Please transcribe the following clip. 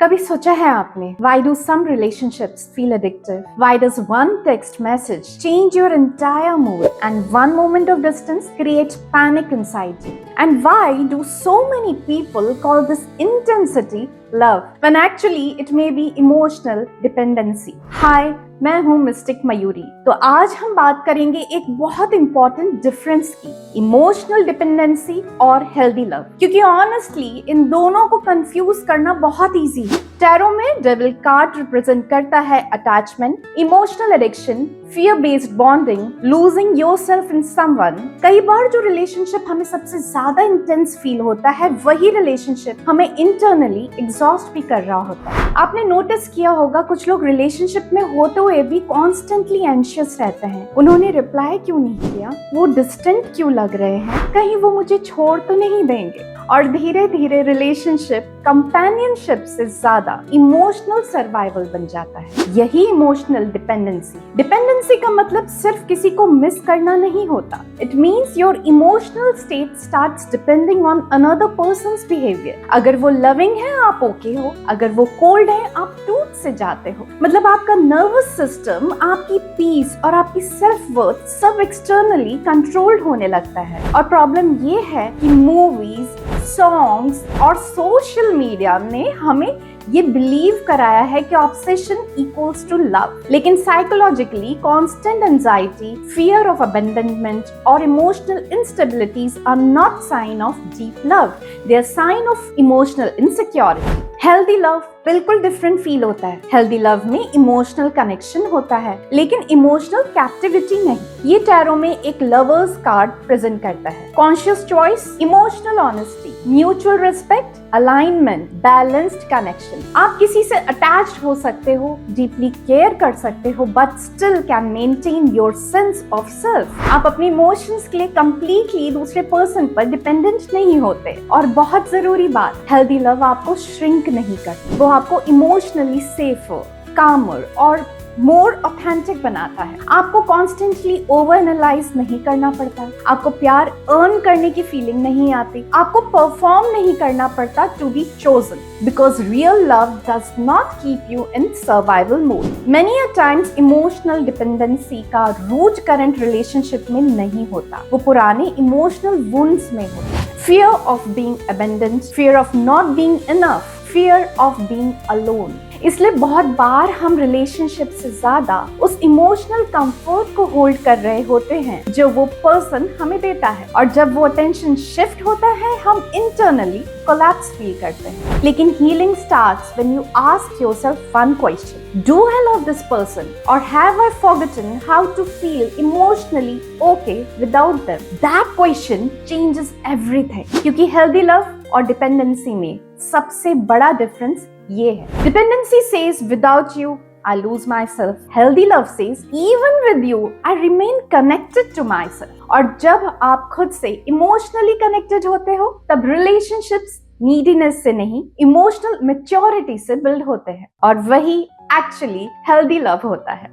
कभी सोचा है आपने why do some relationships feel addictive? Why does one text message change your entire mood and one moment of distance create panic inside you? And why do so many people call this intensity love when actually it may be emotional dependency? Hi, मैं हूँ mistake Mayuri. तो आज हम बात करेंगे एक बहुत important difference की, इमोशनल डिपेंडेंसी और हेल्दी लव, क्योंकि ऑनेस्टली इन दोनों को कंफ्यूज करना बहुत इजी है। टैरो में डेविल कार्ड रिप्रेजेंट करता है attachment, emotional addiction, fear based bonding, losing yourself in someone. कई बार जो रिलेशनशिप हमें सबसे ज्यादा इंटेंस फील होता है, वही रिलेशनशिप हमें इंटरनली एग्जॉस्ट भी कर रहा होता है। आपने नोटिस किया होगा कुछ लोग रिलेशनशिप में होते हुए भी कॉन्स्टेंटली एंशियस रहते हैं। उन्होंने रिप्लाई क्यों नहीं किया, वो डिस्टेंट क्यों लग रहे हैं, कहीं वो मुझे छोड़ तो नहीं देंगे। और धीरे धीरे रिलेशनशिप कंपेनियनशिप से ज्यादा इमोशनल सर्वाइवल बन जाता है। यही इमोशनल डिपेंडेंसी का मतलब सिर्फ किसी को मिस करना नहीं होता। It means your emotional state starts depending on another persons behaviour. अगर वो लविंग है आप ओके हो, अगर वो कोल्ड है आप टूट से जाते हो। मतलब आपका नर्वस सिस्टम, आपकी पीस और आपकी सेल्फ वर्थ सब एक्सटर्नली कंट्रोल्ड होने लगता है। और प्रॉब्लम ये है कि मूवीज, सॉन्ग्स और सोशल मीडिया ने हमें ये बिलीव कराया है कि ऑब्सेशन इक्वल्स टू लव, लेकिन psychologically constant anxiety, fear of abandonment और emotional instabilities are not sign of deep love, they are sign of emotional insecurity. Healthy love बिल्कुल डिफरेंट फील होता है। हेल्दी लव में emotional connection होता है, लेकिन emotional captivity नहीं। ये टैरो में एक लवर्स कार्ड प्रेजेंट करता है। Conscious choice, emotional honesty, mutual respect, alignment, balanced connection. आप किसी से अटैच्ड हो सकते हो, डीपली केयर कर सकते हो, but still can maintain your sense of self. आप अपने इमोशंस के लिए कंप्लीटली दूसरे पर्सन पर डिपेंडेंट नहीं होते। और बहुत जरूरी बात, हेल्दी लव आपको श्रिंक नहीं करती, वो आपको इमोशनली सेफर, कामर और मोर ऑथेंटिक बनाता है। आपको कॉन्स्टेंटली ओवर एनालाइज नहीं करना पड़ता, आपको प्यार अर्न करने की फीलिंग नहीं आती, आपको परफॉर्म नहीं करना पड़ता to be chosen, because real love does not keep you in survival mode. Many a times emotional dependency का रूट करंट रिलेशनशिप में नहीं होता, वो पुराने इमोशनल वुंड्स में होता है। Fear of being abandoned, fear of not being enough, fear of being alone. इसलिए बहुत बार हम रिलेशनशिप से ज्यादा उस इमोशनल कंफर्ट को होल्ड कर रहे होते हैं जो वो पर्सन हमें देता है, और जब वो अटेंशन शिफ्ट होता है हम इंटरनली कोलैप्स फील करते हैं। लेकिन healing starts when you ask yourself one question, do I love this person or have I forgotten how to feel emotionally okay without them? That question changes everything. क्योंकि healthy love और dependency में सबसे बड़ा difference ये है। Dependency says without you I lose myself. Healthy love says even with you I remain connected to myself. और जब आप खुद से इमोशनली कनेक्टेड होते हो तब रिलेशनशिप्स नीडीनेस से नहीं, इमोशनल मैच्योरिटी से बिल्ड होते हैं, और वही एक्चुअली हेल्दी लव होता है।